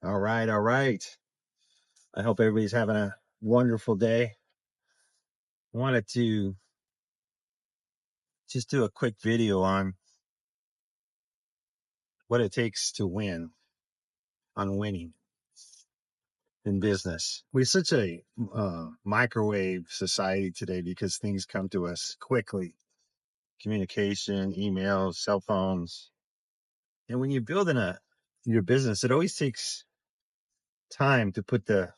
All right, all right. I hope everybody's having a wonderful day. I wanted to just do a quick video on what it takes to win, on winning in business. We're such a microwave society today because things come to us quickly. Communication, emails, cell phones. And when you're building your business, it always takes time to put the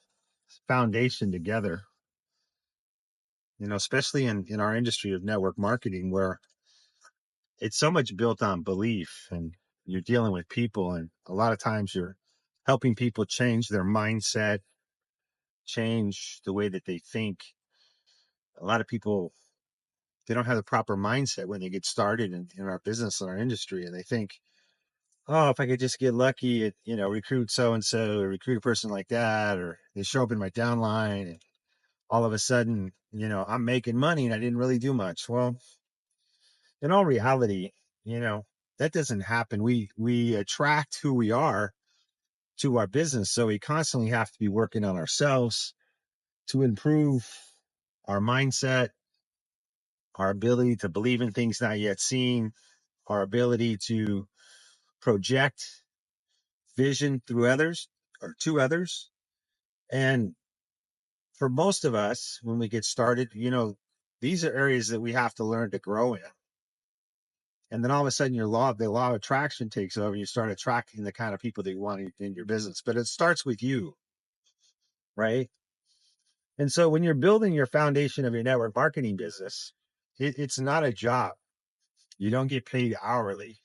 foundation together, especially in our industry of network marketing where it's so much built on belief and you're dealing with people. And a lot of times you're helping people change their mindset, change the way that they think. A lot of people, they don't have the proper mindset when they get started in our business and our industry. And they think, oh, if I could just get lucky at, recruit so-and-so or recruit a person like that, or they show up in my downline and all of a sudden, I'm making money and I didn't really do much. Well, in all reality, you know, that doesn't happen. We attract who we are to our business. So we constantly have to be working on ourselves to improve our mindset, our ability to believe in things not yet seen, our ability to project vision through others or to others. And for most of us, when we get started, these are areas that we have to learn to grow in. And then all of a sudden the law of attraction takes over. You start attracting the kind of people that you want in your business, but it starts with you, right? And so when you're building your foundation of your network marketing business, it's not a job. You don't get paid hourly.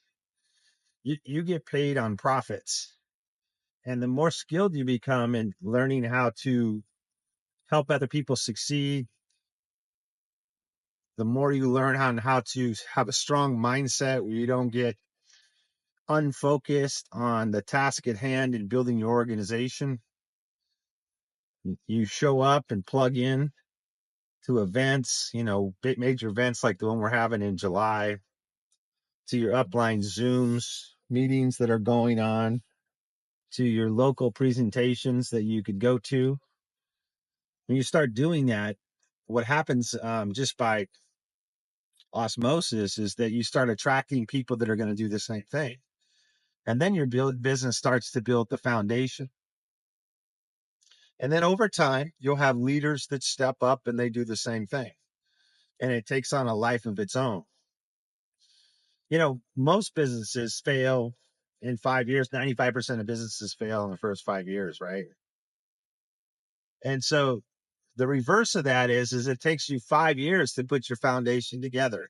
You get paid on profits. And the more skilled you become in learning how to help other people succeed, the more you learn how to have a strong mindset where you don't get unfocused on the task at hand in building your organization. You show up and plug in to events, big major events like the one we're having in July, to your upline Zooms, meetings that are going on, to your local presentations that you could go to. When you start doing that, what happens just by osmosis is that you start attracting people that are going to do the same thing. And then your business starts to build the foundation. And then over time, you'll have leaders that step up and they do the same thing. And it takes on a life of its own. Most businesses fail in 5 years. 95% of businesses fail in the first 5 years, right? And so the reverse of that is it takes you 5 years to put your foundation together.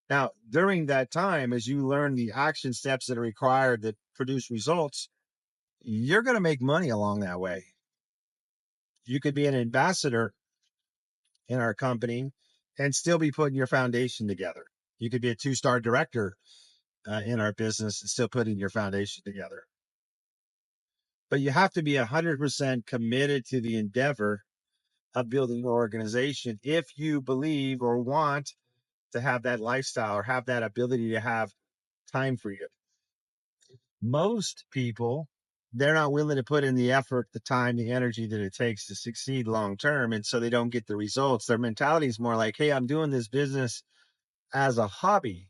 Now, during that time, as you learn the action steps that are required to produce results, you're going to make money along that way. You could be an ambassador in our company and still be putting your foundation together. You could be a 2-star director in our business and still putting your foundation together. But you have to be 100% committed to the endeavor of building an organization if you believe or want to have that lifestyle or have that ability to have time for you. Most people, they're not willing to put in the effort, the time, the energy that it takes to succeed long term. And so they don't get the results. Their mentality is more like, hey, I'm doing this business as a hobby,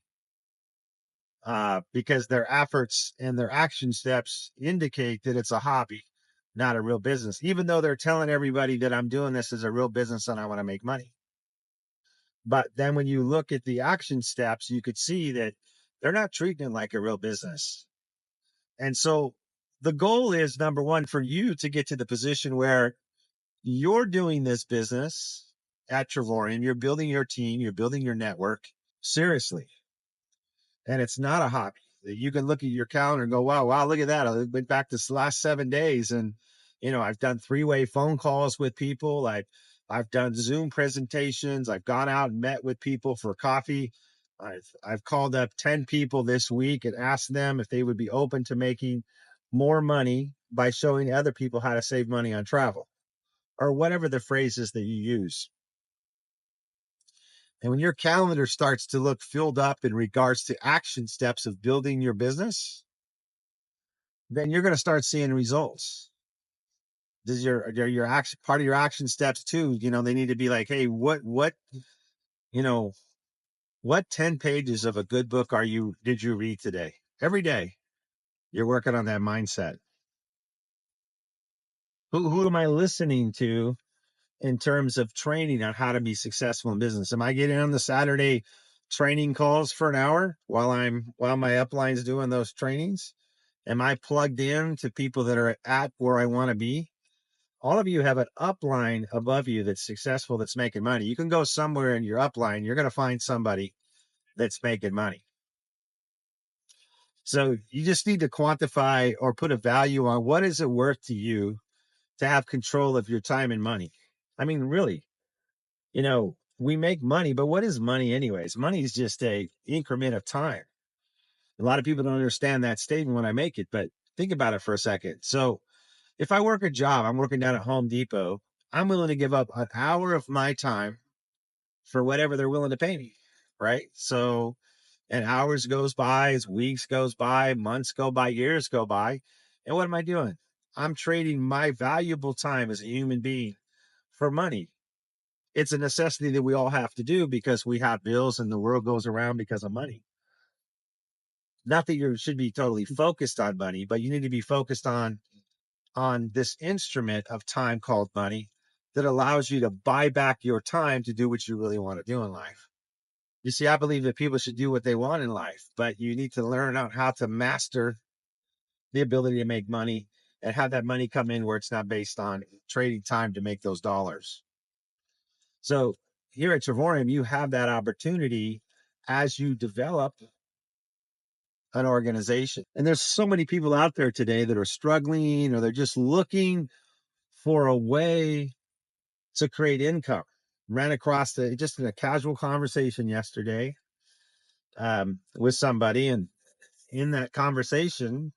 because their efforts and their action steps indicate that it's a hobby, not a real business, even though they're telling everybody that I'm doing this as a real business and I want to make money. But then when you look at the action steps, you could see that they're not treating it like a real business. And so the goal is, number one, for you to get to the position where you're doing this business at Travorium, you're building your team, you're building your network seriously. And it's not a hobby. You can look at your calendar and go, wow, look at that. I went back this last 7 days and, I've done 3-way phone calls with people. I've done Zoom presentations. I've gone out and met with people for coffee. I've called up 10 people this week and asked them if they would be open to making more money by showing other people how to save money on travel, or whatever the phrase is that you use. And when your calendar starts to look filled up in regards to action steps of building your business, then you're going to start seeing results. Does your action, part of your action steps too, they need to be like, hey, you know, what 10 pages of a good book did you read today? Every day you're working on that mindset. Who am I listening to in terms of training on how to be successful in business? Am I getting on the Saturday training calls for an hour while my upline's doing those trainings? Am I plugged in to people that are at where I want to be? All of you have an upline above you that's successful, that's making money. You can go somewhere in your upline, you're going to find somebody that's making money. So you just need to quantify or put a value on what is it worth to you to have control of your time and money. I mean, really, we make money, but what is money anyways? Money is just a increment of time. A lot of people don't understand that statement when I make it, but think about it for a second. So if I work a job, I'm working down at Home Depot, I'm willing to give up an hour of my time for whatever they're willing to pay me, right? So, and hours goes by, as weeks goes by, months go by, years go by. And what am I doing? I'm trading my valuable time as a human being for money. It's a necessity that we all have to do because we have bills and the world goes around because of money. Not that you should be totally focused on money, but you need to be focused on this instrument of time called money that allows you to buy back your time to do what you really want to do in life. You see, I believe that people should do what they want in life, but you need to learn out how to master the ability to make money and have that money come in where it's not based on trading time to make those dollars. So here at Travorium, you have that opportunity as you develop an organization. And there's so many people out there today that are struggling, or they're just looking for a way to create income. Ran across just in a casual conversation yesterday with somebody, and in that conversation,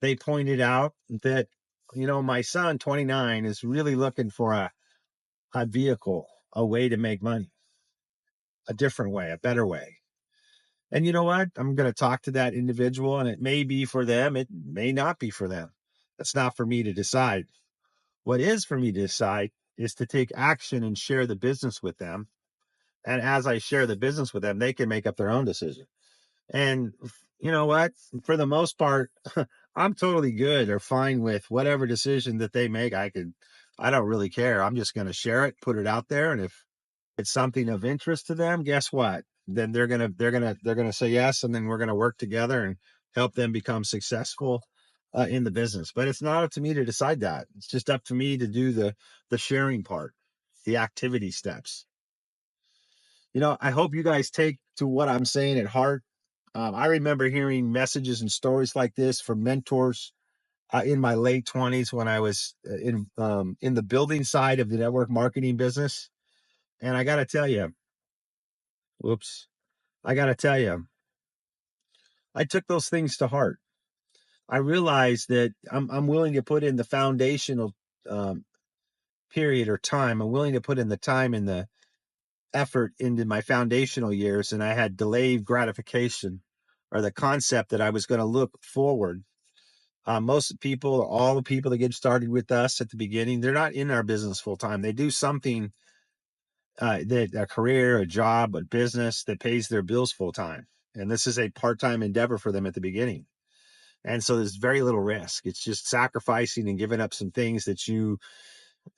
they pointed out that, my son, 29, is really looking for a vehicle, a way to make money, a different way, a better way. And you know what? I'm going to talk to that individual, and it may be for them. It may not be for them. That's not for me to decide. What is for me to decide is to take action and share the business with them. And as I share the business with them, they can make up their own decision. And you know what? For the most part, I'm totally good or fine with whatever decision that they make. I don't really care. I'm just going to share it, put it out there. And if it's something of interest to them, guess what? Then they're going to say yes. And then we're going to work together and help them become successful in the business. But it's not up to me to decide that. It's just up to me to do the sharing part, the activity steps. I hope you guys take to what I'm saying at heart. I remember hearing messages and stories like this from mentors in my late 20s when I was in the building side of the network marketing business. And I got to tell you, whoops, I got to tell you, I took those things to heart. I realized that I'm willing to put in the foundational um, period or time. I'm willing to put in the time and the effort into my foundational years, and I had delayed gratification, or the concept that I was going to look forward. Most people, all the people that get started with us at the beginning, they're not in our business full time. They do something, that a career, a job, a business that pays their bills full time. And this is a part-time endeavor for them at the beginning. And so there's very little risk. It's just sacrificing and giving up some things that you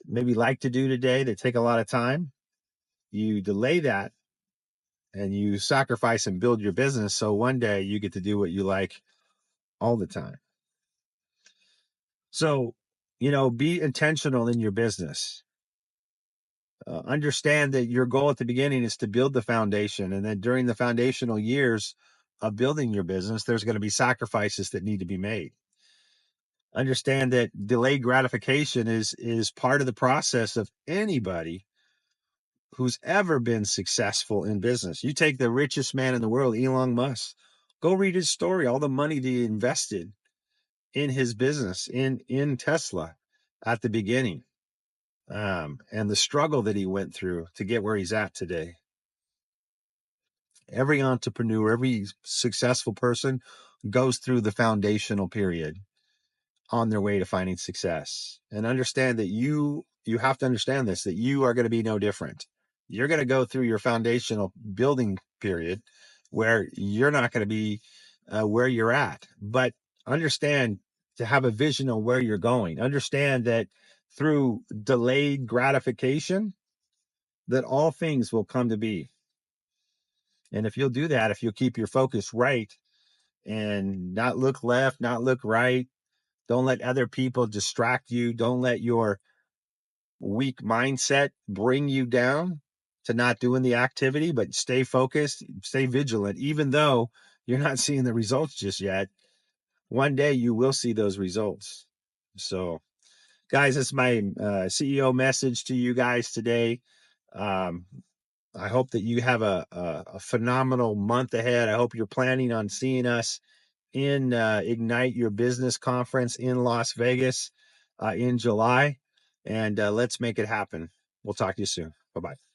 maybe like to do today that take a lot of time. You delay that and you sacrifice and build your business. So one day you get to do what you like all the time. So, be intentional in your business. Understand that your goal at the beginning is to build the foundation. And then during the foundational years of building your business, there's going to be sacrifices that need to be made. Understand that delayed gratification is part of the process of anybody who's ever been successful in business. You take the richest man in the world, Elon Musk, go read his story, all the money that he invested in his business, in Tesla at the beginning, and the struggle that he went through to get where he's at today. Every entrepreneur, every successful person goes through the foundational period. on their way to finding success. And understand that you have to understand this, that you are going to be no different. You're going to go through your foundational building period where you're not going to be where you're at, but understand to have a vision on where you're going. Understand that through delayed gratification, that all things will come to be. And if you'll do that, if you'll keep your focus right and not look left, not look right, don't let other people distract you. Don't let your weak mindset bring you down to not doing the activity, but stay focused, stay vigilant. Even though you're not seeing the results just yet, one day you will see those results. So, guys, that's my CEO message to you guys today. Um, I hope that you have a phenomenal month ahead. I hope you're planning on seeing us in Ignite Your Business Conference in Las Vegas in July. And let's make it happen. We'll talk to you soon. Bye-bye.